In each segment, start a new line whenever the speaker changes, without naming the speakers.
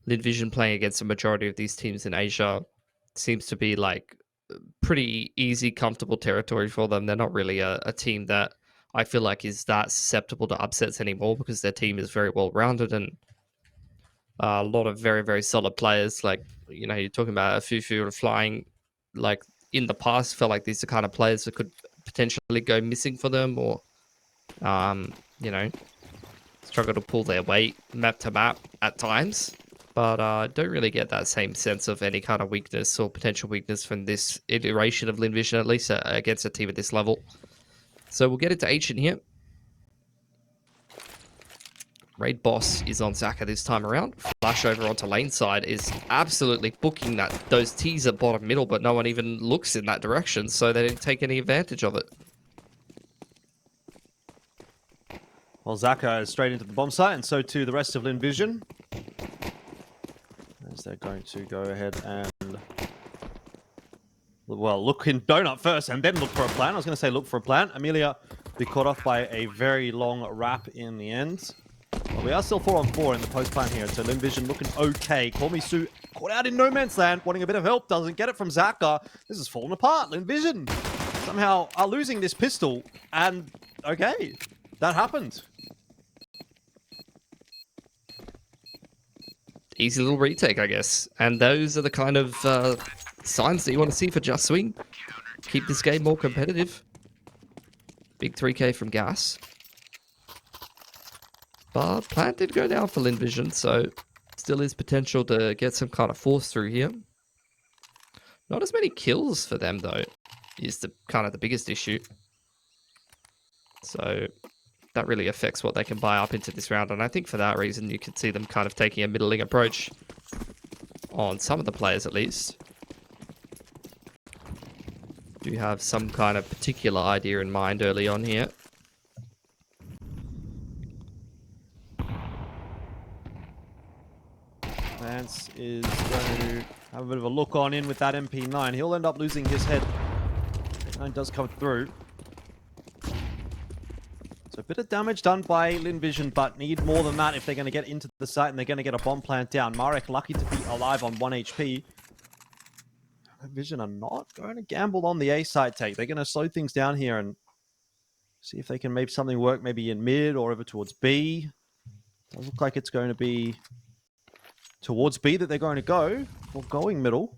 Lynn Vision playing against a majority of these teams in Asia seems to be like pretty easy, comfortable territory for them. They're not really a team that I feel like is that susceptible to upsets anymore because their team is very well rounded and a lot of very, very solid players. Like, you know, you're talking about a few flying, like in the past, felt like these are the kind of players that could potentially go missing for them or, you know, struggle to pull their weight map to map at times. But don't really get that same sense of any kind of weakness or potential weakness from this iteration of Lynn Vision, at least against a team at this level. So we'll get into Ancient here. Raid Boss is on Zaka this time around. Flash over onto lane side is absolutely booking those T's at bottom middle, but no one even looks in that direction, so they didn't take any advantage of it.
Well, Zaka is straight into the bomb site, and so too the rest of Lynn Vision. As they're going to go ahead and, well, look in donut first and then look for a plant. I was going to say look for a plant. Amelia be caught off by a very long wrap in the end. Well, we are still 4-on-4 in the post plant here, so Lynn Vision looking okay. Call Me Sue caught out in no man's land, wanting a bit of help, doesn't get it from Zaka. This is falling apart. Lynn Vision somehow are losing this pistol, and okay, that happened.
Easy little retake, I guess. And those are the kind of signs that you want to see for Just Swing. Keep this game more competitive. Big 3k from Gas. But plant did go down for Lynn Vision, so still is potential to get some kind of force through here. Not as many kills for them, though, is the kind of the biggest issue. So that really affects what they can buy up into this round. And I think for that reason, you could see them kind of taking a middling approach on some of the players, at least. Do you have some kind of particular idea in mind early on here?
Lance is going to have a bit of a look on in with that MP9. He'll end up losing his head. MP9 does come through. So a bit of damage done by Lynn Vision, but need more than that if they're going to get into the site and they're going to get a bomb plant down. Marek lucky to be alive on 1 HP. Lynn Vision are not going to gamble on the A site take. They're going to slow things down here and see if they can make something work, maybe in mid or over towards B. Does look like it's going to be towards B that they're going to go, or going middle.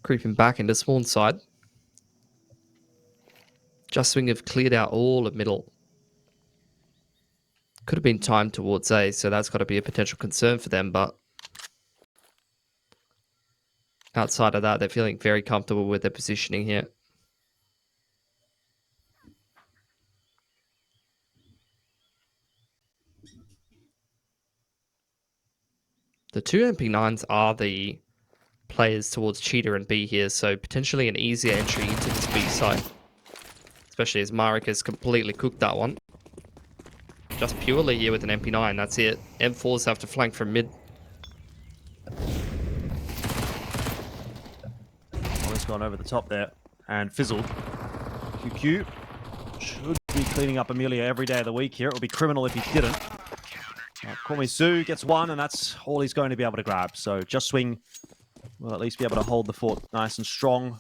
Creeping back into spawn side. Just Swing have cleared out all of middle. Could have been timed towards A, so that's got to be a potential concern for them, but outside of that, they're feeling very comfortable with their positioning here. The two MP9s are the players towards Cheetah and B here, so potentially an easier entry into this B side. Especially as Marek has completely cooked that one. Just purely here with an MP9, that's it. M4s have to flank from mid.
Almost gone over the top there and fizzled. QQ should be cleaning up Amelia every day of the week here. It would be criminal if he didn't. Komisu gets one, and that's all he's going to be able to grab. So Just Swing will at least be able to hold the fort nice and strong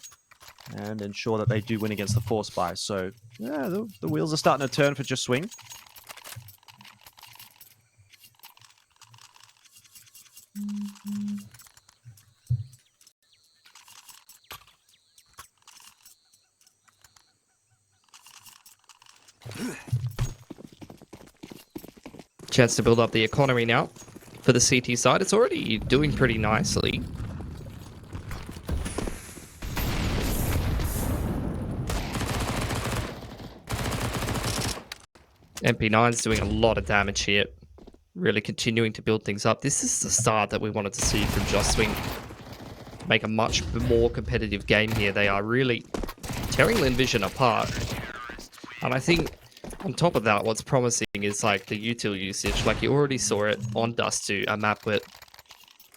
and ensure that they do win against the Force Buy. So, yeah, the wheels are starting to turn for Just Swing.
Chance to build up the economy now for the CT side. It's already doing pretty nicely. MP9's doing a lot of damage here. Really continuing to build things up. This is the start that we wanted to see from Just Swing. Make a much more competitive game here. They are really tearing Lynn Vision apart. And I think on top of that, what's promising is like the util usage. Like you already saw it on Dust 2, a map where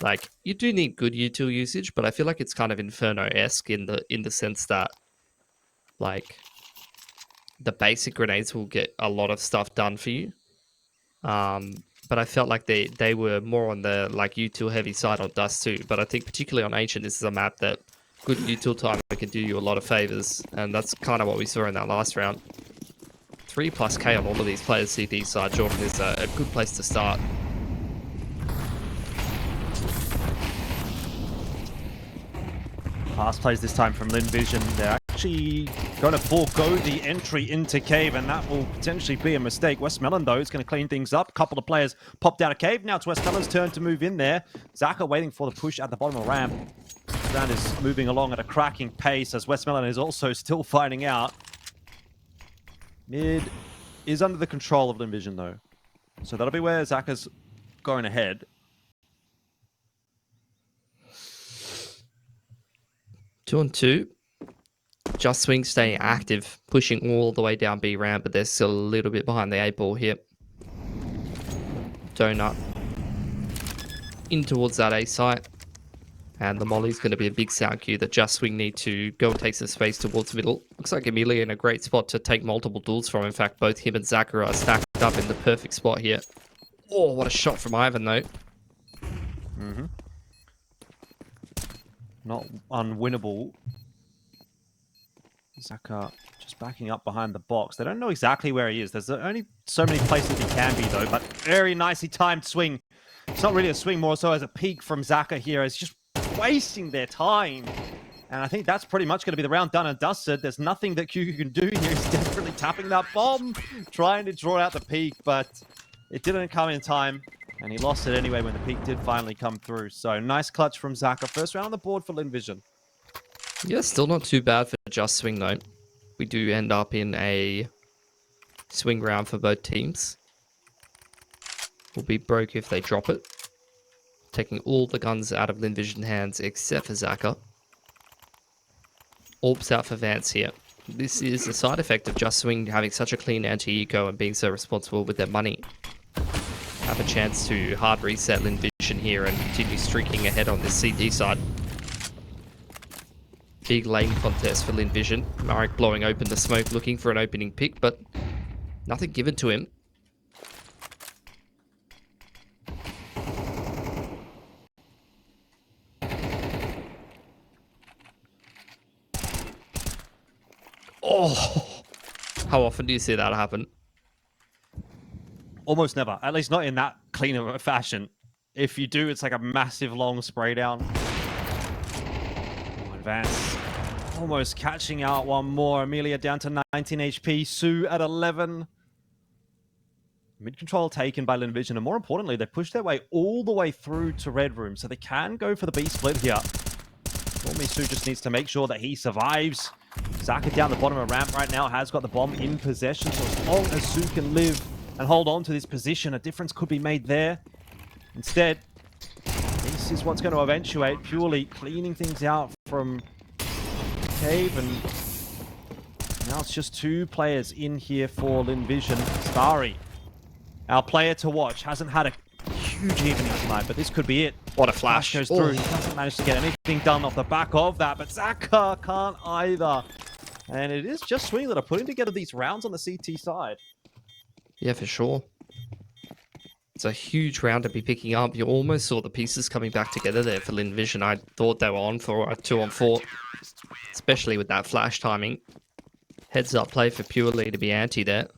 like you do need good util usage, but I feel like it's kind of Inferno-esque in the sense that like the basic grenades will get a lot of stuff done for you. But I felt like they were more on the like util heavy side on Dust too. But I think particularly on Ancient, this is a map that good util time can do you a lot of favors, and that's kind of what we saw in that last round. 3+K on all of these players' CD side, Jordan, is a good place to start.
Fast plays this time from Lynn Vision. They're actually going to forego the entry into Cave, and that will potentially be a mistake. Westmelon, though, is going to clean things up. A couple of players popped out of Cave. Now it's Westmelon's turn to move in there. Zaka waiting for the push at the bottom of the ramp. This round is moving along at a cracking pace, as Westmelon is also still finding out. Mid is under the control of Lynn Vision, though. So that'll be where Zaka's going ahead.
2-on-2. Just Swing staying active, pushing all the way down B ramp, but they're still a little bit behind the 8-ball here. Donut in towards that A site. And the Molly's going to be a big sound cue that Just Swing need to go and take some space towards middle. Looks like Amelia in a great spot to take multiple duels from. In fact, both him and Zachary are stacked up in the perfect spot here. Oh, what a shot from Ivan, though.
Mm-hmm. Not unwinnable. Zaka just backing up behind the box. They don't know exactly where he is. There's only so many places he can be, though. But very nicely timed swing. It's not really a swing, more so as a peek from Zaka here. It's just wasting their time. And I think that's pretty much going to be the round done and dusted. There's nothing that QQ can do here. He's desperately tapping that bomb, trying to draw out the peak, but it didn't come in time. And he lost it anyway when the peak did finally come through. So nice clutch from Zaka. First round on the board for Lynn Vision.
Yeah, still not too bad for Just Swing, though. We do end up in a swing round for both teams. Will be broke if they drop it. Taking all the guns out of Lynn Vision hands except for Zaka. Orbs out for Vance here. This is a side effect of Just Swing having such a clean anti-eco and being so responsible with their money. Have a chance to hard reset Lynn Vision here and continue streaking ahead on this CD side. Big lane contest for Lynn Vision. Marek blowing open the smoke, looking for an opening pick, but nothing given to him. Oh, how often do you see that happen?
Almost never. At least not in that clean of a fashion. If you do, it's like a massive long spray down. Oh, Advance. Almost catching out one more. Amelia down to 19 HP. Sue at 11. Mid control taken by Lynn Vision. And more importantly, they push their way all the way through to Red Room. So they can go for the B split here. Normally, Sue just needs to make sure that he survives. Zaka down the bottom of the ramp right now has got the bomb in possession. So as long as Sue can live and hold on to this position, a difference could be made there. Instead, this is what's going to eventuate purely cleaning things out from Cave, and now it's just two players in here for Lynn Vision. Starry, our player to watch, hasn't had a huge evening tonight, but this could be it.
What a flash.
Goes through. He doesn't manage to get anything done off the back of that, but Zaka can't either. And it is Just Swing that are putting together these rounds on the CT side.
Yeah, for sure. It's a huge round to be picking up. You almost saw the pieces coming back together there for Lynn Vision. I thought they were on for a 2-on-4, especially with that flash timing. Heads up play for Purely to be anti there.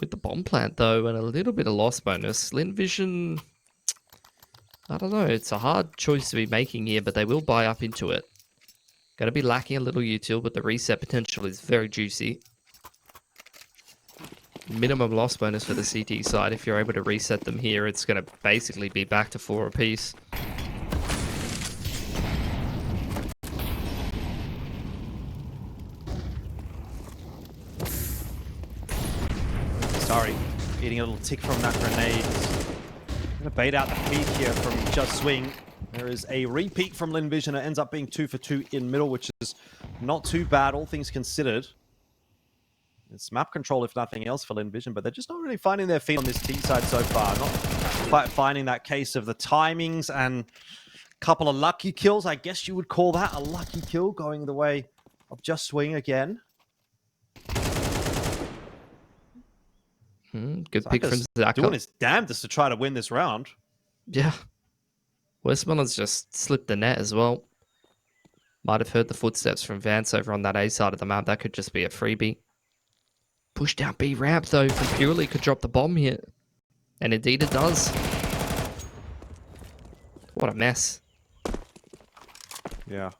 With the bomb plant, though, and a little bit of loss bonus, Lynn Vision, I don't know, it's a hard choice to be making here, but they will buy up into it. Going to be lacking a little util, but the reset potential is very juicy. Minimum loss bonus for the CT side. If you're able to reset them here, it's going to basically be back to 4 apiece.
Sorry, getting a little tick from that grenade. Gonna bait out the peak here from Just Swing. There is a repeat from Lynn Vision. It ends up being 2 for 2 in middle, which is not too bad, all things considered. It's map control, if nothing else, for Lynn Vision, but they're just not really finding their feet on this T side so far. Not quite finding that case of the timings and couple of lucky kills. I guess you would call that a lucky kill, going the way of Just Swing again.
Good pick from
Zaka's
Zaka.
doing his damnedest to try to win this round.
Yeah. Westmoreland's just slipped the net as well. Might have heard the footsteps from Vance over on that A side of the map. That could just be a freebie. Push down B ramp, though, from Purely could drop the bomb here. And indeed it does. What a mess.
Yeah.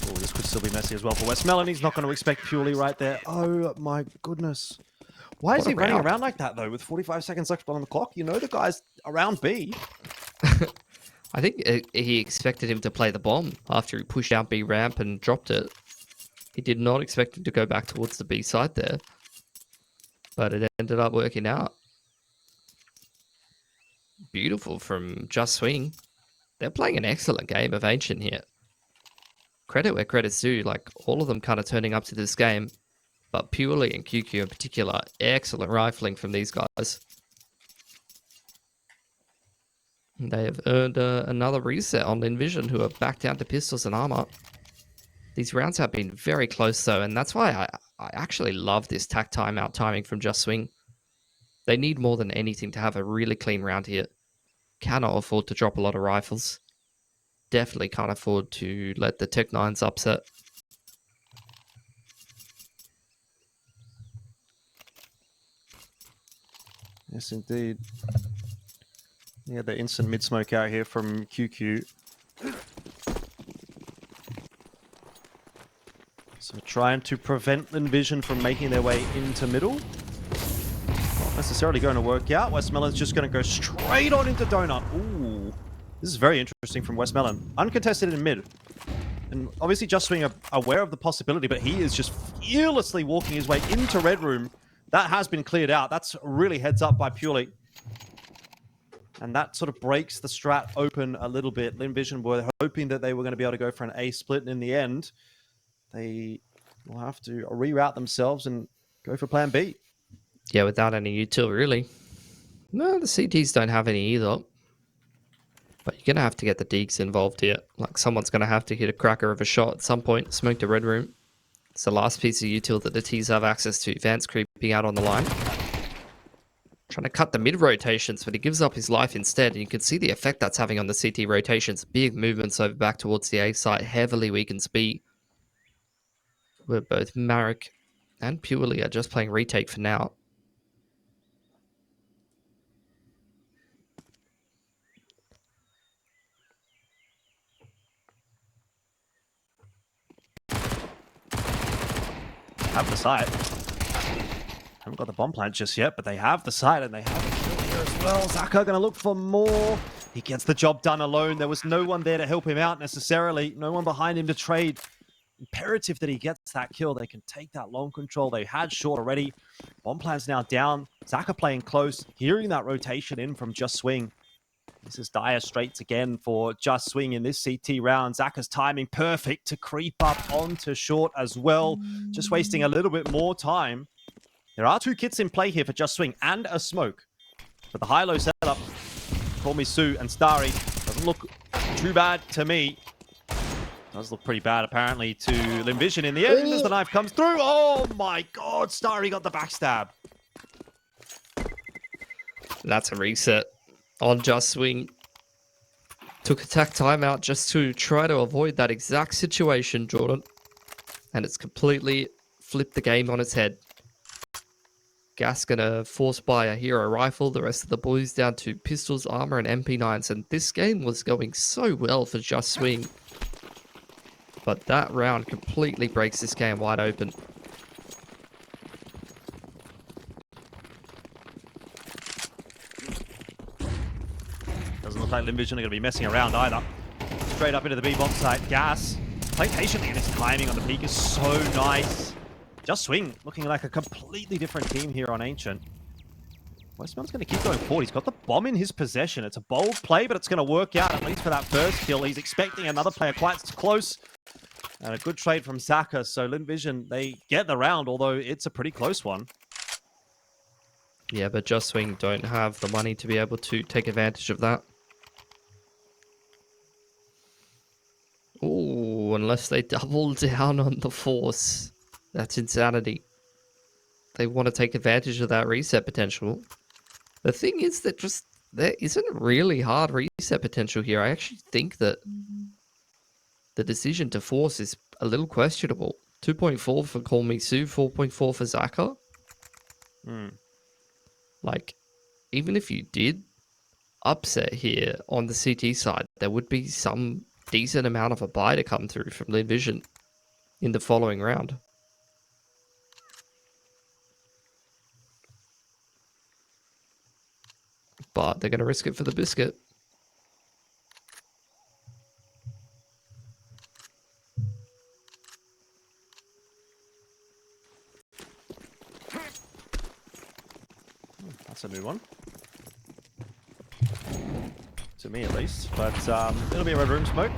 Oh, this could still be messy as well for Westmoreland. He's not going to expect Purely right there. Oh, my goodness. Why is he running around like that, though, with 45 seconds left on the clock? You know the guy's around B.
I think he expected him to play the bomb after he pushed out B ramp and dropped it. He did not expect him to go back towards the B side there. But it ended up working out. Beautiful from Just Swing. They're playing an excellent game of Ancient here. Credit where credit's due. Like, all of them kind of turning up to this game. But Purely and QQ in particular, excellent rifling from these guys. They have earned another reset on Lynn Vision, who are back down to pistols and armor. These rounds have been very close, though, and that's why I actually love this tack timeout timing from Just Swing. They need more than anything to have a really clean round here. Cannot afford to drop a lot of rifles. Definitely can't afford to let the Tech 9s upset.
Yes, indeed. Yeah, the instant mid-smoke out here from QQ. So trying to prevent Lynn Vision from making their way into middle. Not necessarily going to work out. Westmoreland's just going to go straight on into Donut. Ooh. This is very interesting from Westmoreland. Uncontested in mid. And obviously Just Swing aware of the possibility, but he is just fearlessly walking his way into Red Room. That has been cleared out. That's really heads up by Purely. And that sort of breaks the strat open a little bit. Lynn Vision were hoping that they were going to be able to go for an A split, and in the end, they will have to reroute themselves and go for plan B.
Yeah, without any util, really. No, the CTs don't have any either. But you're going to have to get the Deeks involved here. Like, someone's going to have to hit a cracker of a shot at some point. Smoke to Red Room. It's the last piece of util that the T's have access to. Vance creeping out on the line. Trying to cut the mid rotations, but he gives up his life instead. And you can see the effect that's having on the CT rotations. Big movements over back towards the A site. Heavily weakens B. Where both Marek and Purely are just playing retake for now.
Have the site. Haven't got the bomb plant just yet, but they have the site and they have a kill here as well. Zaka going to look for more. He gets the job done alone. There was no one there to help him out necessarily. No one behind him to trade. Imperative that he gets that kill. They can take that long control. They had short already. Bomb plant's now down. Zaka playing close. Hearing that rotation in from Just Swing. This is dire straits again for Just Swing in this CT round. Zaka's timing perfect to creep up onto short as well. Just wasting a little bit more time. There are two kits in play here for Just Swing and a smoke. But the high-low setup, Call Me Sue and Starry, doesn't look too bad to me. Does look pretty bad apparently to Lynn Vision in the end as the knife comes through. Oh my god, Starry got the backstab.
That's a reset on Just Swing. Took attack timeout just to try to avoid that exact situation, Jordan. And it's completely flipped the game on its head. Gas gonna force buy a hero rifle. The rest of the boys down to pistols, armor, and MP9s. And this game was going so well for Just Swing. But that round completely breaks this game wide open.
Doesn't look like Lynn Vision are going to be messing around either. Straight up into the B-bomb site. Gas. Playing patiently, and his timing on the peak is so nice. Just Swing looking like a completely different team here on Ancient. Westman's going to keep going forward. He's got the bomb in his possession. It's a bold play, but it's going to work out, at least for that first kill. He's expecting another player quite close. And a good trade from Zaka. So Lynn Vision, they get the round, although it's a pretty close one.
Yeah, but Just Swing don't have the money to be able to take advantage of that. No, unless they double down on the Force. That's insanity. They want to take advantage of that reset potential. The thing is that just there isn't really hard reset potential here. I actually think that the decision to Force is a little questionable. 2.4 for Call Me Sue, 4.4 for Zaka. Like, even if you did upset here on the CT side, there would be some decent amount of a buy to come through from Lynn Vision in the following round. But they're going to risk it for the biscuit.
That's a new one. To me, at least. But it'll be a red room smoke.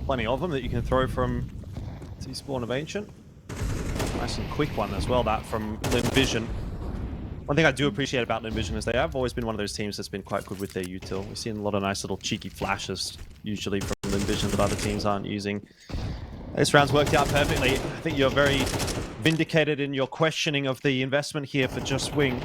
Plenty of them that you can throw from T-Spawn of Ancient. Nice and quick one as well, that from Lynn Vision. One thing I do appreciate about Lynn Vision is they have always been one of those teams that's been quite good with their util. We've seen a lot of nice little cheeky flashes, usually from Lynn Vision, that other teams aren't using. This round's worked out perfectly. I think you're very vindicated in your questioning of the investment here for Just Wing.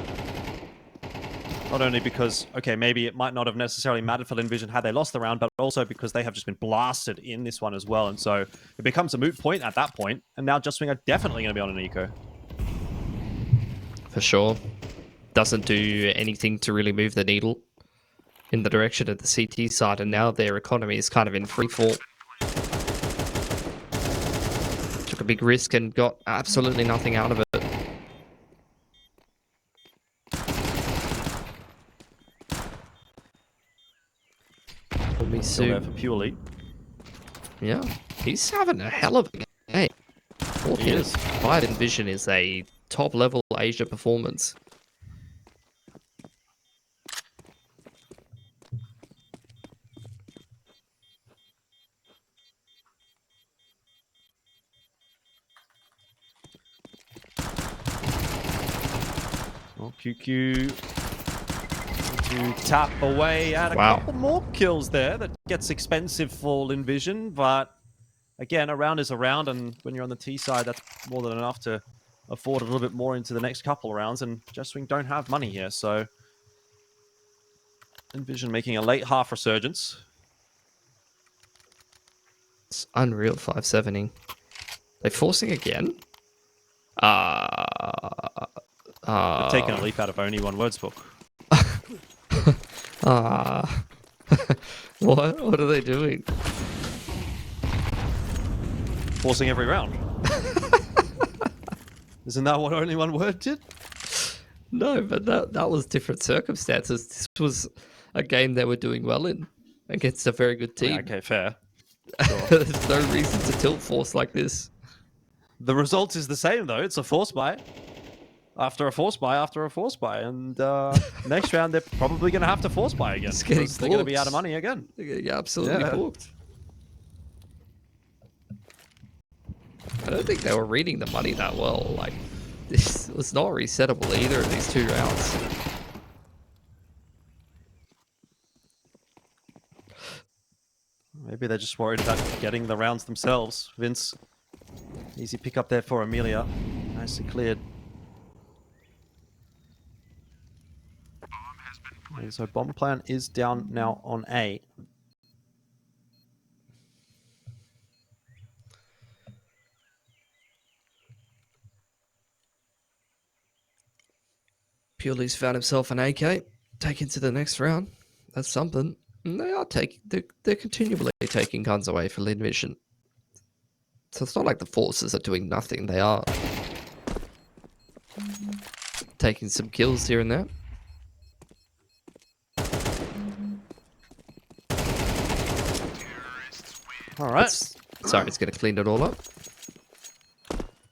Not only because, okay, maybe it might not have necessarily mattered for Lynn Vision had they lost the round, but also because they have just been blasted in this one as well. And so it becomes a moot point at that point. And now Just Wing are definitely going to be on an eco.
For sure. Doesn't do anything to really move the needle in the direction of the CT side. And now their economy is kind of in free fall. Took a big risk and got absolutely nothing out of it.
Still there for Purely.
Yeah, he's having a hell of a game.
He is.
Fight and Vision is a top-level Asia performance.
Oh, QQ to tap away at a couple more kills there. That gets expensive for Lynn Vision, but again, a round is a round, and when you're on the T side, that's more than enough to afford a little bit more into the next couple of rounds, and Just Wing don't have money here, so Lynn Vision making a late half resurgence.
It's unreal 570. They're forcing again?
They've taken a leaf out of only one words book.
What are they doing?
Forcing every round. Isn't that what only one word did?
No, but that was different circumstances. This was a game they were doing well in against a very good team.
Yeah, okay, fair.
Sure. There's no reason to tilt force like this.
The result is the same, though. It's a force buy. After a force buy, after a force buy. And next round, they're probably going to have to force buy again. Because they're going to be out of money again.
They're going to get absolutely booked. I don't think they were reading the money that well. Like, this was not resettable either of these two rounds.
Maybe they're just worried about getting the rounds themselves. Vince, easy pick up there for Amelia. Nicely cleared. And so bomb plan is down now on A.
Purely's found himself an AK, taken to the next round. That's something. And they are they're continually taking guns away for Lynn Vision. So it's not like the forces are doing nothing. They are taking some kills here and there.
All right.
Sorry, it's going to clean it all up.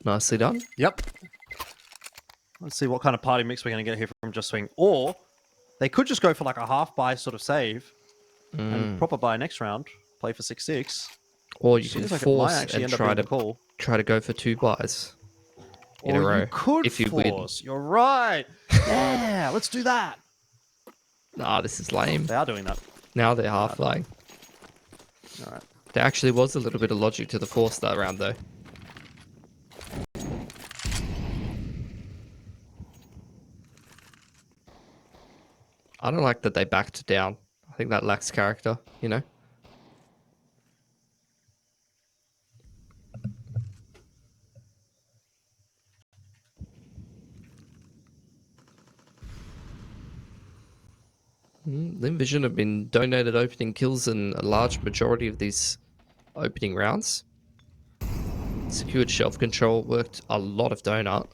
Nicely done.
Yep. Let's see what kind of party mix we're going to get here from Just Swing. Or they could just go for like a half buy sort of save and proper buy next round. Play for 6-6.
Or you can force and try to go for 2 buys in a row.
You could
if you
force. You're right. Yeah, let's do that.
Nah, this is lame.
They are doing that.
Now they're half lying.
All right.
There actually was a little bit of logic to the force that round, though. I don't like that they backed down. I think that lacks character, you know? Lynn Vision have been donated opening kills in a large majority of these opening rounds. Secured shelf control, worked a lot of donut.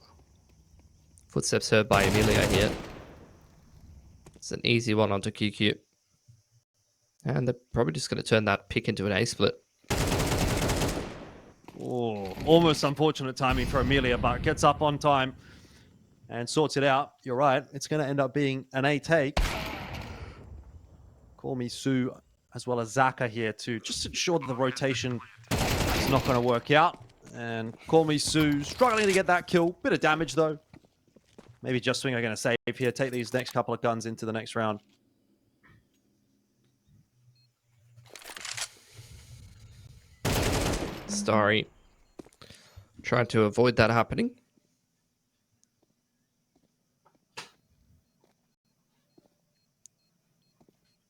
Footsteps heard by Amelia here. It's an easy one onto QQ. And they're probably just going to turn that pick into an A split.
Oh, almost unfortunate timing for Amelia, but gets up on time and sorts it out. You're right. It's going to end up being an A take. Call me Sue as well as Zaka here to just ensure that the rotation is not going to work out. And Call me Sue struggling to get that kill. Bit of damage though. Maybe Just Swing are going to save here. Take these next couple of guns into the next round.
Starry trying to avoid that happening.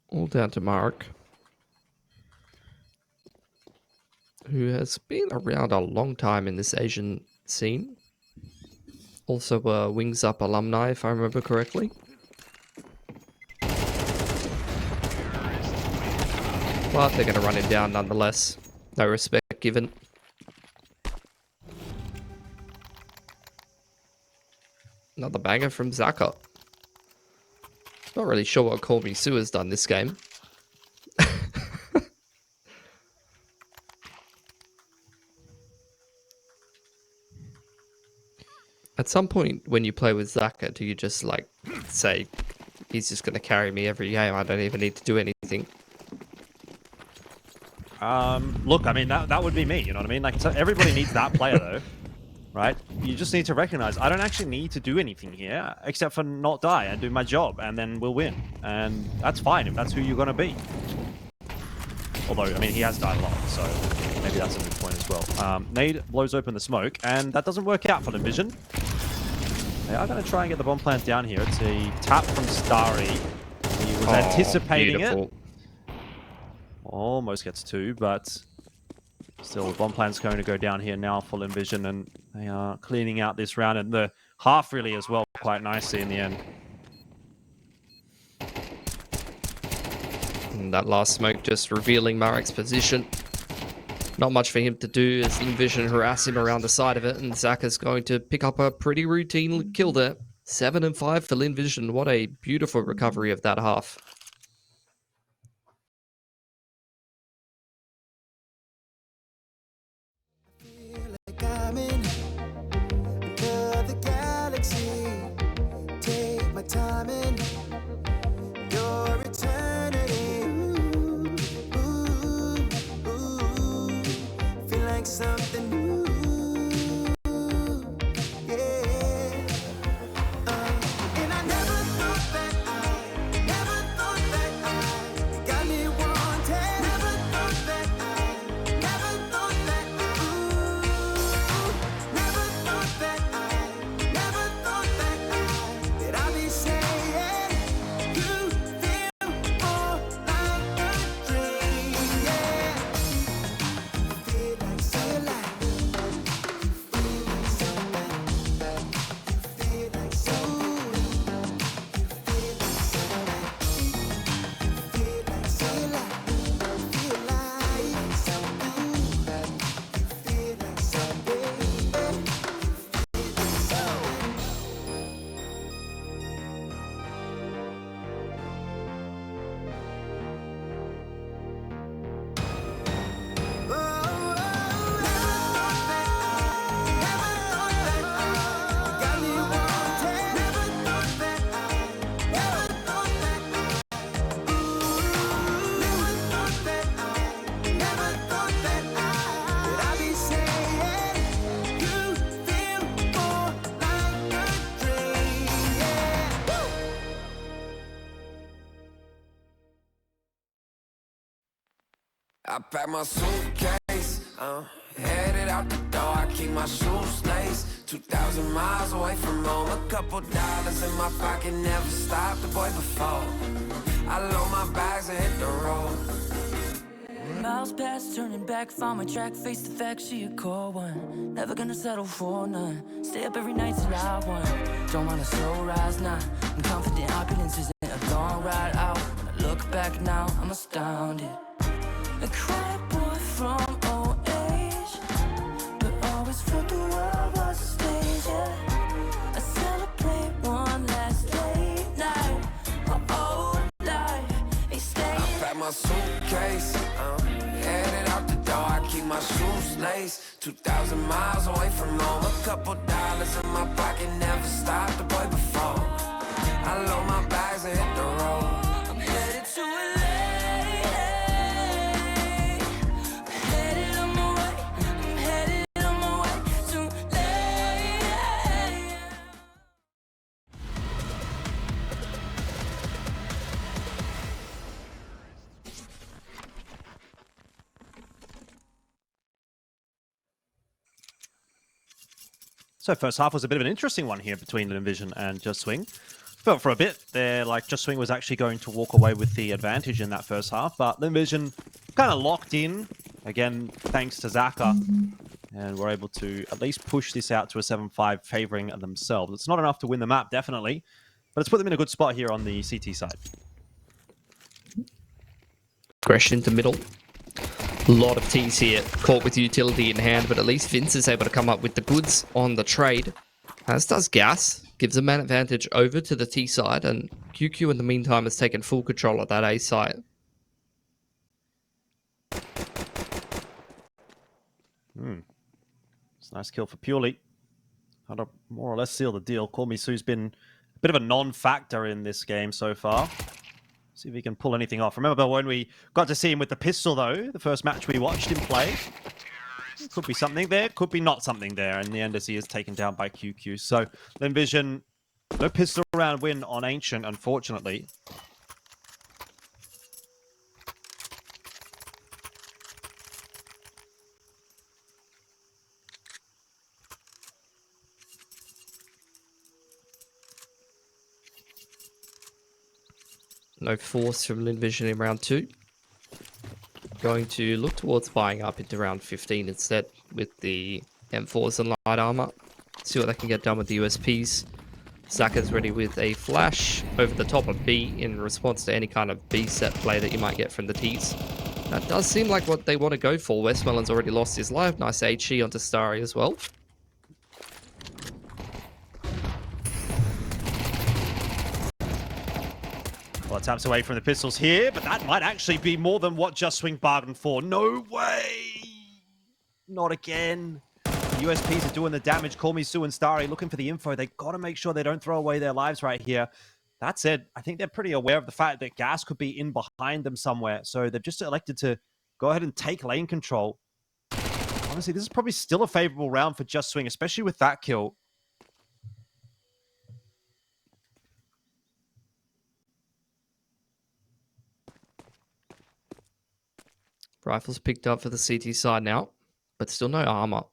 All down to Mark, who has been around a long time in this Asian scene. Also a Wings Up alumni, if I remember correctly. But they're going to run him down nonetheless. No respect given. Another banger from Zaka. Not really sure what Call Me Sue has done this game. At some point when you play with Zaka, do you just like say, he's just going to carry me every game, I don't even need to do anything?
Look, I mean, that would be me, you know what I mean? Like, so everybody needs that player though, right? You just need to recognize, I don't actually need to do anything here except for not die and do my job, and then we'll win. And that's fine if that's who you're going to be. Although, I mean, he has died a lot, so maybe that's a good point as well. Nade blows open the smoke, and that doesn't work out for Lynn Vision. They are going to try and get the bomb plant down here. It's a tap from Starry. He was anticipating
beautiful.
it. Almost gets two, but still the bomb plant's going to go down here now for Lynn Vision, and they are cleaning out this round, and the half really as well quite nicely in the end.
And that last smoke just revealing Marek's position. Not much for him to do as Lynn Vision harass him around the side of it, and Zaka's going to pick up a pretty routine kill there. 7 and 5 for Lynn Vision. What a beautiful recovery of that half.
Something new, yeah. And I never thought I pack my suitcase, headed out the door. I keep my shoes laced. 2,000 miles away from home. A couple dollars in my pocket, never stopped the boy before. I load my bags and hit the road.
Miles past, turning back, found my track, face the fact, she a core one. Never gonna settle for none. Stay up every night till I won. Don't want a slow rise now. I'm confident opulence isn't a long ride out. When I look back now, I'm astounded. A quiet boy from old age, but always felt the world was a stage, yeah. I celebrate one last late night. My old life ain't staying.
I pack my suitcase, headed out the door. I keep my shoes laced. 2,000 miles away from home. A couple dollars in my pocket, never stopped the boy before. I load my bags and hit the road.
I'm headed to LA. Headed on my way. I'm headed on my way to LA.
So first half was a bit of an interesting one here between Lynn Vision and Just Swing. Felt for a bit there like Just Swing was actually going to walk away with the advantage in that first half, but Lynn Vision kind of locked in, again, thanks to Zaka, and were able to at least push this out to a 7-5 favoring themselves. It's not enough to win the map, definitely, but it's put them in a good spot here on the CT side.
Aggression into middle. A lot of T's here, caught with utility in hand, but at least Vince is able to come up with the goods on the trade. As does Gas, gives a man advantage over to the T side, and QQ in the meantime has taken full control of that A side.
It's a nice kill for Purely. How to more or less seal the deal. Call Me Sue's been a bit of a non-factor in this game so far. See if he can pull anything off. Remember when we got to see him with the pistol, though, the first match we watched him play? Could be something there, could be not something there. In the end, as he is taken down by QQ. So, Lynn Vision, no pistol round win on Ancient, unfortunately.
No force from Lynn Vision in round 2. Going to look towards buying up into round 15 instead with the M4s and light armor. See what they can get done with the USPs. Zaka's ready with a flash over the top of B in response to any kind of B set play that you might get from the Ts. That does seem like what they want to go for. Westmoreland's already lost his life. Nice HE onto Starry as well.
Well, taps away from the pistols here, but that might actually be more than what Just Swing bargained for. No way! Not again. The USPs are doing the damage. Call Me Sue and Starry looking for the info. They got to make sure they don't throw away their lives right here. That said, I think they're pretty aware of the fact that Gas could be in behind them somewhere. So they've just elected to go ahead and take lane control. Honestly, this is probably still a favorable round for Just Swing, especially with that kill.
Rifles picked up for the CT side now, but still no armor.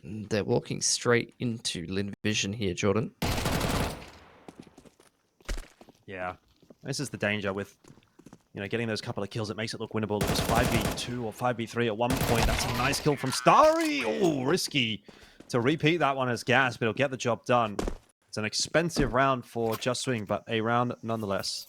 They're walking straight into Lynn Vision here, Jordan.
Yeah, this is the danger with, getting those couple of kills. It makes it look winnable. It was 5v2 or 5v3 at one point. That's a nice kill from Starry. Oh, risky to repeat that one as Gas, but he'll get the job done. It's an expensive round for Just Swing, but a round nonetheless.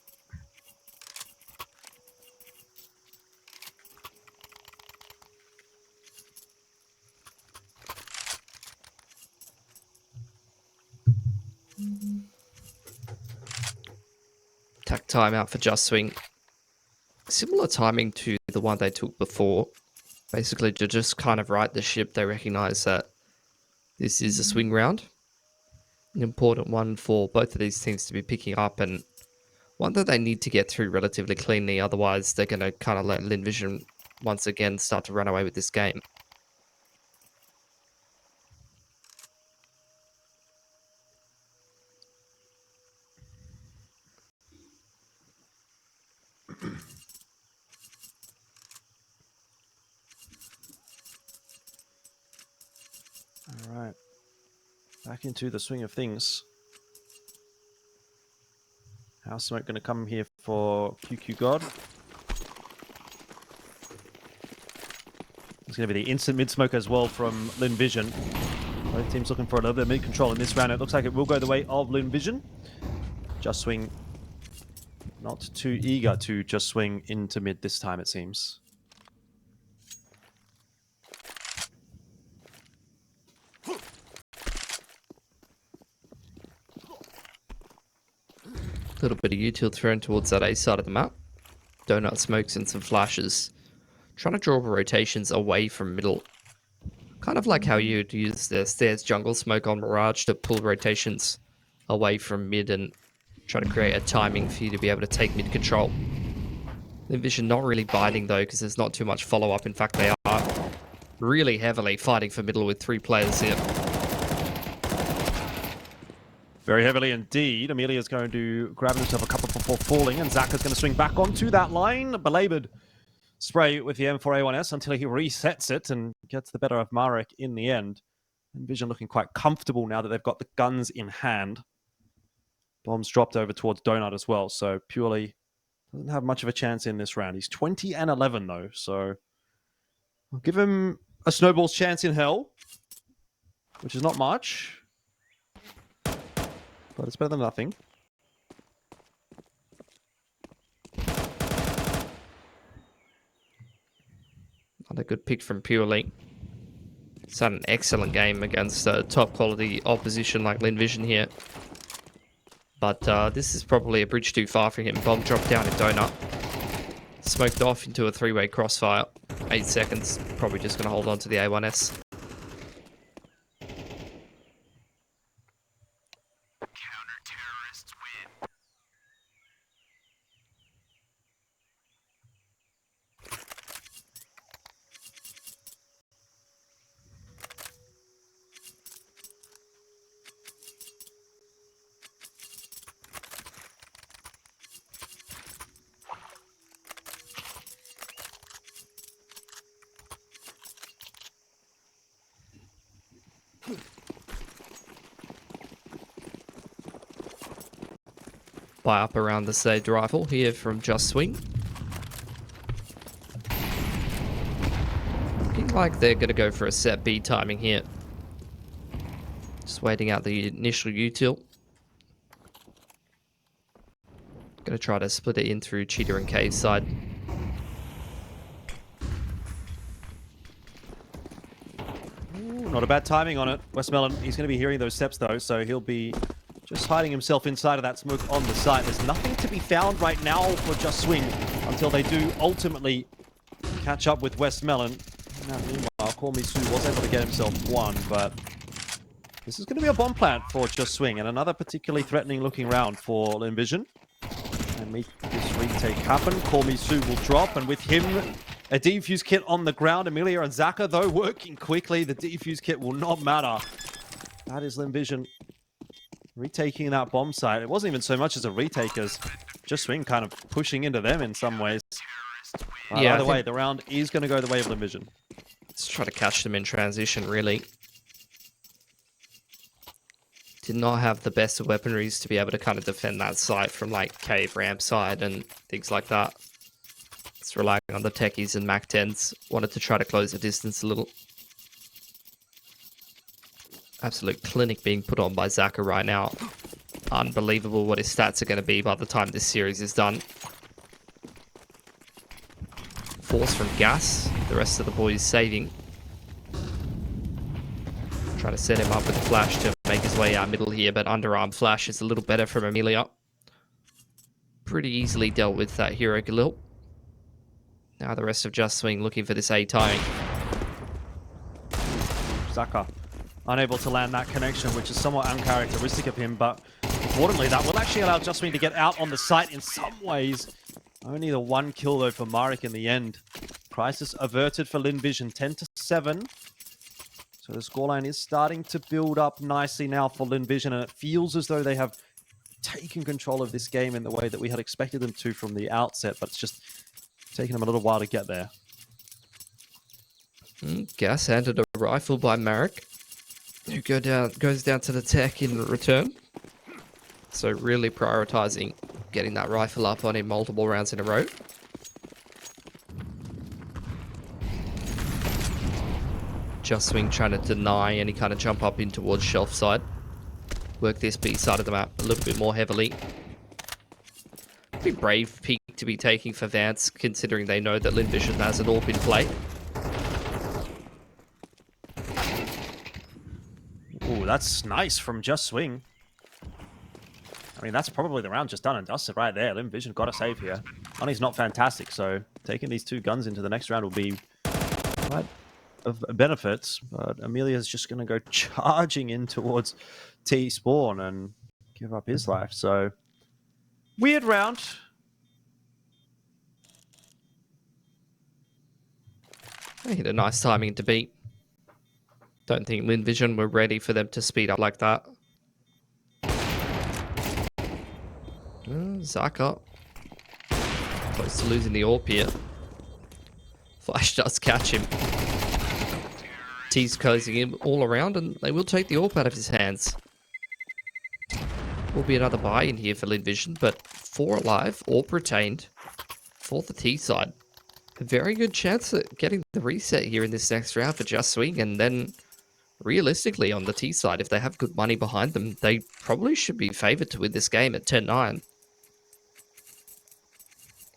Attack timeout for Just Swing. Similar timing to the one they took before. Basically, to just kind of right the ship, they recognize that this is a swing round. An important one for both of these teams to be picking up, and one that they need to get through relatively cleanly. Otherwise, they're going to kind of let Lynn Vision once again start to run away with this game.
right. Back into the swing of things. House smoke going to come here for QQ God. It's going to be the instant mid smoke as well from Lynn Vision. Both teams looking for a little bit of mid control in this round. It looks like it will go the way of Lynn Vision. Just Swing not too eager to just swing into mid this time, it seems.
Little bit of util thrown towards that A side of the map. Donut smokes and some flashes. Trying to draw rotations away from middle. Kind of like how you'd use the stairs jungle smoke on Mirage to pull rotations away from mid and try to create a timing for you to be able to take mid control. Vision not really biting though, because there's not too much follow-up. In fact, they are really heavily fighting for middle with 3 players here.
Very heavily indeed. Amelia's going to grab himself a couple before falling, and Zaka's going to swing back onto that line. Belabored spray with the M4A1S until he resets it and gets the better of Marek in the end. And Vision looking quite comfortable now that they've got the guns in hand. Bombs dropped over towards Donut as well, so Purely doesn't have much of a chance in this round. He's 20 and 11 though, so I'll give him a snowball's chance in hell, which is not much, but it's better than nothing.
Another good pick from Purely. He's had an excellent game against top quality opposition like Lynn Vision here. But this is probably a bridge too far for him. Bomb dropped down in Donut. Smoked off into a 3-way crossfire. 8 seconds. Probably just going to hold on to the A1S. Buy up around the saved rifle here from Just Swing. Looking like they're going to go for a set B timing here. Just waiting out the initial util. Going to try to split it in through Cheetah and Cave side.
Ooh, not a bad timing on it. Westmelon, he's going to be hearing those steps though, so he'll be just hiding himself inside of that smoke on the site. There's nothing to be found right now for Just Swing until they do ultimately catch up with Westmelon. Now, meanwhile, Call Me Sue was able to get himself one, but this is going to be a bomb plant for Just Swing and another particularly threatening looking round for Lynn Vision. And make this retake happen. Call Me Sue will drop, and with him, a defuse kit on the ground. Amelia and Zaka, though, working quickly. The defuse kit will not matter. That is Lynn Vision retaking that bomb site. It wasn't even so much as a retake as Just Swing kind of pushing into them in some ways. But
Yeah,
either way, the round is going to go the way of Lynn Vision.
Let's try to catch them in transition, really. Did not have the best of weaponries to be able to kind of defend that site from like cave ramp side and things like that. It's relying on the techies and Mac 10s. Wanted to try to close the distance a little. Absolute clinic being put on by Zaka right now. Unbelievable what his stats are going to be by the time this series is done. Force from Gas. The rest of the boys saving. Trying to set him up with a flash to make his way out middle here, but underarm flash is a little better from Amelia. Pretty easily dealt with that hero Galil. Now the rest of Just Swing looking for this A timing.
Zaka unable to land that connection, which is somewhat uncharacteristic of him, but importantly, that will actually allow Just Swing to get out on the site in some ways. Only the 1 kill, though, for Marek in the end. Crisis averted for Lynn Vision, 10-7. So the scoreline is starting to build up nicely now for Lynn Vision, and it feels as though they have taken control of this game in the way that we had expected them to from the outset, but it's just taken them a little while to get there.
Gas handed a rifle by Marek. who goes down to the tech in return. So really prioritizing getting that rifle up on him multiple rounds in a row. Just Swing trying to deny any kind of jump up in towards shelf side. Work this B side of the map a little bit more heavily. Pretty brave peak to be taking for Vance, considering they know that Lynn Vision has an AWP in play.
Ooh, that's nice from Just Swing. I mean, that's probably the round just done and dusted right there. Lynn Vision got a save here. Money's not fantastic, so taking these 2 guns into the next round will be quite of benefits. But Amelia's just going to go charging in towards T-Spawn and give up his life. So, weird round.
They hit a nice timing to beat. Don't think Lynn Vision were ready for them to speed up like that. Zaka. Close to losing the AWP here. Flash does catch him. T's closing him all around, and they will take the AWP out of his hands. Will be another buy in here for Lynn Vision, but 4 alive, AWP retained for the T side. A very good chance at getting the reset here in this next round for Just Swing, and then realistically on the T side, if they have good money behind them, they probably should be favored to win this game at 10-9.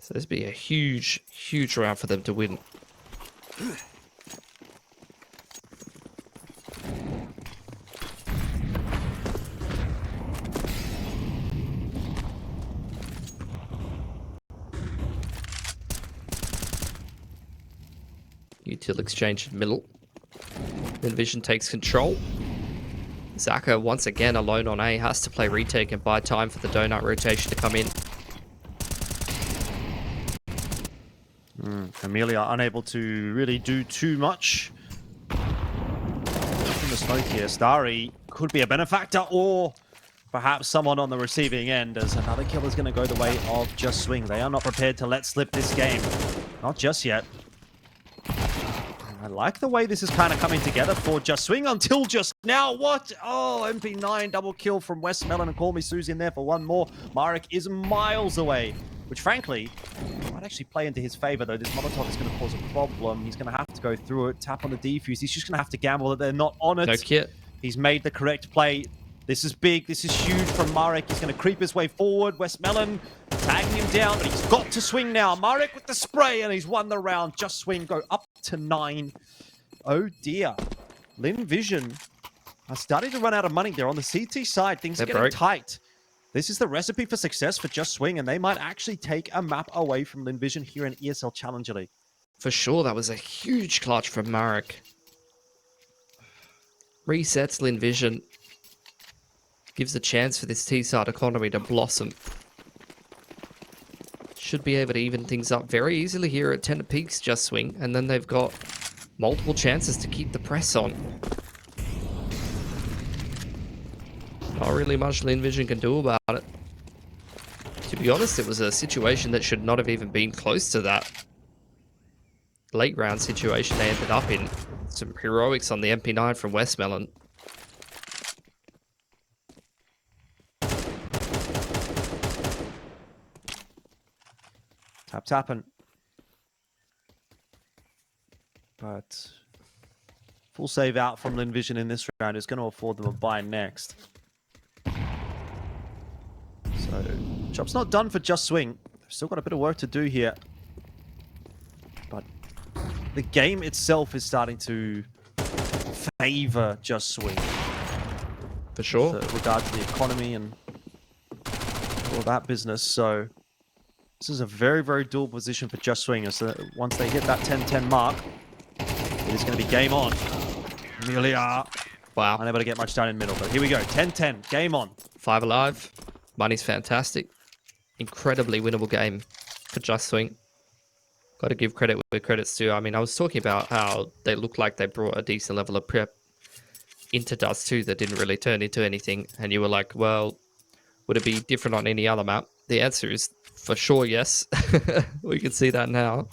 So this would be a huge, huge round for them to win. Util exchange in middle. Then Vision takes control. Zaka once again alone on A, has to play retake and buy time for the donut rotation to come in.
Amelia unable to really do too much. From the smoke here, Starry could be a benefactor or perhaps someone on the receiving end, as another kill is going to go the way of Just Swing. They are not prepared to let slip this game. Not just yet. I like the way this is kind of coming together for Just Swing until just now. What? Oh, MP9 double kill from West Melon, and Call Me Susie in there for one more. Marek is miles away, which frankly might actually play into his favor, though. This Molotov is going to cause a problem. He's going to have to go through it, tap on the defuse. He's just going to have to gamble that they're not on it.
No kit.
He's made the correct play. This is big. This is huge from Marek. He's going to creep his way forward. West Melon tagging him down, but he's got to swing now. Marek with the spray, and he's won the round. Just Swing go up to 9. Oh dear. Lynn Vision are starting to run out of money there on the CT side. Things are getting tight. This is the recipe for success for Just Swing, and they might actually take a map away from Lynn Vision here in ESL Challenger League.
For sure, that was a huge clutch from Marek. Resets Lynn Vision. Gives a chance for this T-side economy to blossom. Should be able to even things up very easily here at 10 apiece, Just Swing, and then they've got multiple chances to keep the press on. Not really much Lynn Vision can do about it. To be honest, it was a situation that should not have even been close to that late round situation they ended up in. Some heroics on the MP9 from West Melon.
Tapping. But full save out from Lynn Vision in this round is going to afford them a buy next. So, job's not done for Just Swing. They've still got a bit of work to do here. But the game itself is starting to favor Just Swing.
For sure.
With regard to the economy and all that business. So, this is a very, very dual position for Just Swing. As once they hit that 10-10 mark, it is going to be game on. Amelia.
Wow.
Unable to get much done in middle, but here we go. 10-10. Game on.
5 alive. Money's fantastic. Incredibly winnable game for Just Swing. Got to give credit where credit's due. I mean, I was talking about how they looked like they brought a decent level of prep into Dust 2 that didn't really turn into anything. And you were like, well, would it be different on any other map? The answer is for sure yes. We can see that now.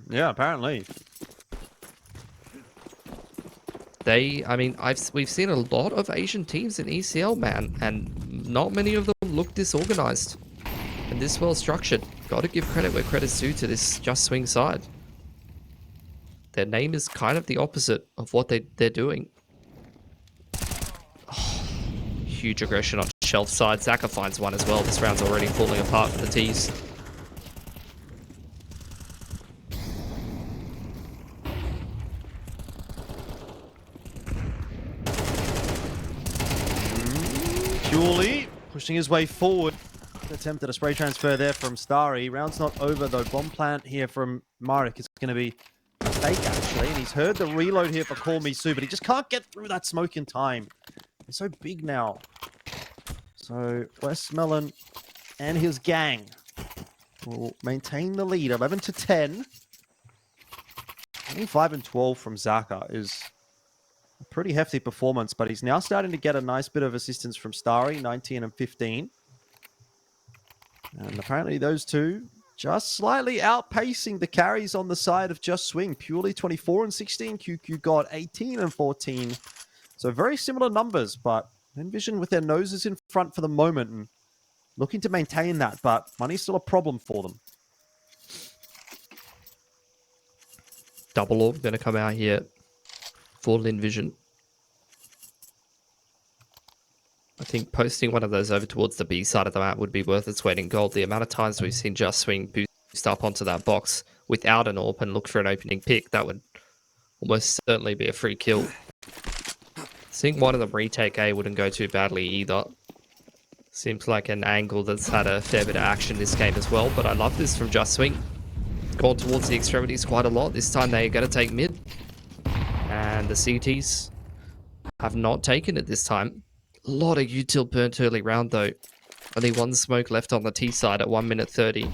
Yeah, apparently.
I mean, we've seen a lot of Asian teams in ECL, man, and not many of them look disorganized and this well structured. Got to give credit where credit's due to this Just Swing side. Their name is kind of the opposite of what they're doing. Oh, huge aggression on shelf side. Zaka finds one as well. This round's already falling apart for the T's.
Purely pushing his way forward. Attempted a spray transfer there from Starry. Round's not over though. Bomb plant here from Marek is going to be a fake actually. And he's heard the reload here for Call Me Sue, but he just can't get through that smoke in time. He's so big now. So Westmelon and his gang will maintain the lead. 11-10. 25 and 12 from Zaka is a pretty hefty performance, but he's now starting to get a nice bit of assistance from Starry, 19 and 15. And apparently those two just slightly outpacing the carries on the side of Just Swing. Purely 24 and 16. QQ got 18 and 14. So very similar numbers, but Envision with their noses in front for the moment and looking to maintain that, but money's still a problem for them.
Double orb going to come out here for Lynn Vision. I think posting one of those over towards the B side of the map would be worth its weight in gold. The amount of times we've seen Just Swing boost up onto that box without an AWP and look for an opening pick, that would almost certainly be a free kill. Seeing one of them retake A wouldn't go too badly either. Seems like an angle that's had a fair bit of action this game as well, but I love this from Just Swing. Gone towards the extremities quite a lot. This time they're going to take mid. And the CTs have not taken it this time. A lot of util burnt early round though. Only one smoke left on the T side at 1 minute 30.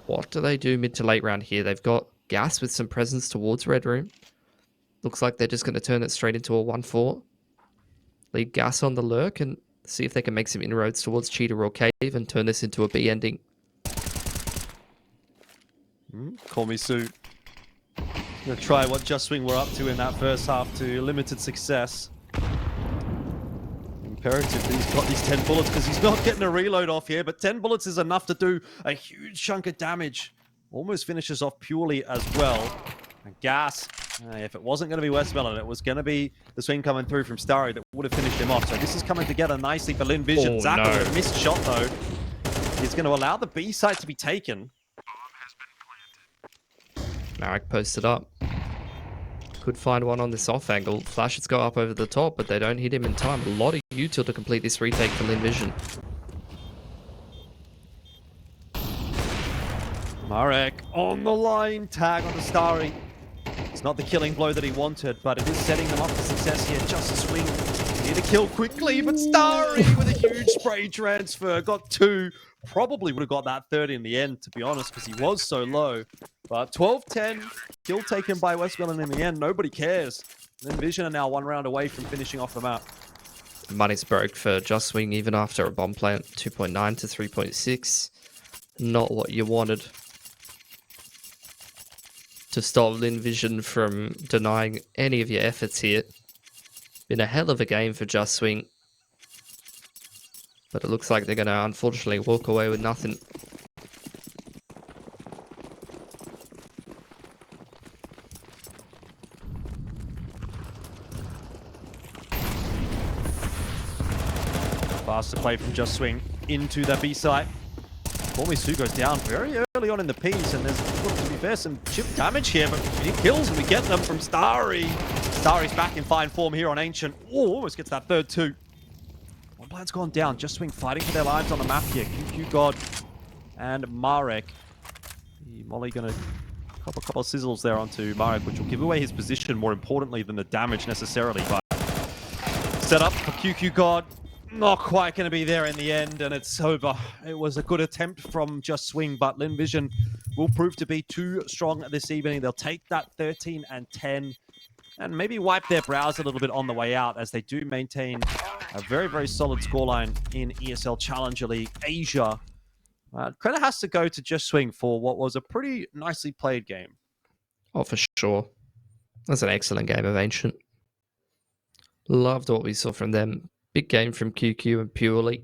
What do they do mid to late round here? They've got gas with some presence towards Red Room. Looks like they're just going to turn it straight into a 1-4. Leave gas on the lurk and see if they can make some inroads towards Cheetah or Cave and turn this into a B ending.
Call Me Sue. Gonna try what Just Swing were up to in that first half to limited success. Imperative that he's got these 10 bullets because he's not getting a reload off here, but 10 bullets is enough to do a huge chunk of damage. Almost finishes off Purely as well. And Gas, if it wasn't going to be Westmelon, it was going to be the swing coming through from Starry that would have finished him off. So this is coming together nicely for Lynn Vision.
Oh,
Zaka
no.
with a missed shot though. He's going to allow the B site to be taken.
Marek posted up. Could find one on this off angle. Flashes go up over the top, but they don't hit him in time. A lot of util to complete this retake for Lynn Vision.
Marek on the line. Tag on the Starry. It's not the killing blow that he wanted, but it is setting them up for success here. Just a swing. Need to kill quickly, but Starry with a huge spray transfer. Got two. Probably would have got that third in the end, to be honest, because he was so low. But 12-10. Kill taken by Westmelon in the end. Nobody cares. Lynn Vision are now one round away from finishing off the map.
Money's broke for Just Swing even after a bomb plant. 2.9 to 3.6. Not what you wanted. To stop Lynn Vision from denying any of your efforts here. Been a hell of a game for Just Swing. But it looks like they're going to unfortunately walk away with nothing.
Faster play from Just Swing into the B site. Call Me Sue goes down very early on in the piece, and there's, look, to be fair, some chip damage here, but he kills and we get them from Starry. Starry's back in fine form here on Ancient. Oh, almost gets that third too. One plan's gone down. Just Swing fighting for their lives on the map here. QQ God and Marek. Molly gonna couple of sizzles there onto Marek, which will give away his position more importantly than the damage necessarily. But set up for QQ God. Not quite going to be there in the end, and it's over. It was a good attempt from Just Swing, but Lynn Vision will prove to be too strong this evening. They'll take that 13 and 10 and maybe wipe their brows a little bit on the way out, as they do maintain a very, very solid scoreline in ESL Challenger League Asia. Credit has to go to Just Swing for what was a pretty nicely played game.
Oh, for sure. That's an excellent game of Ancient. Loved what we saw from them. Big game from QQ and Purely.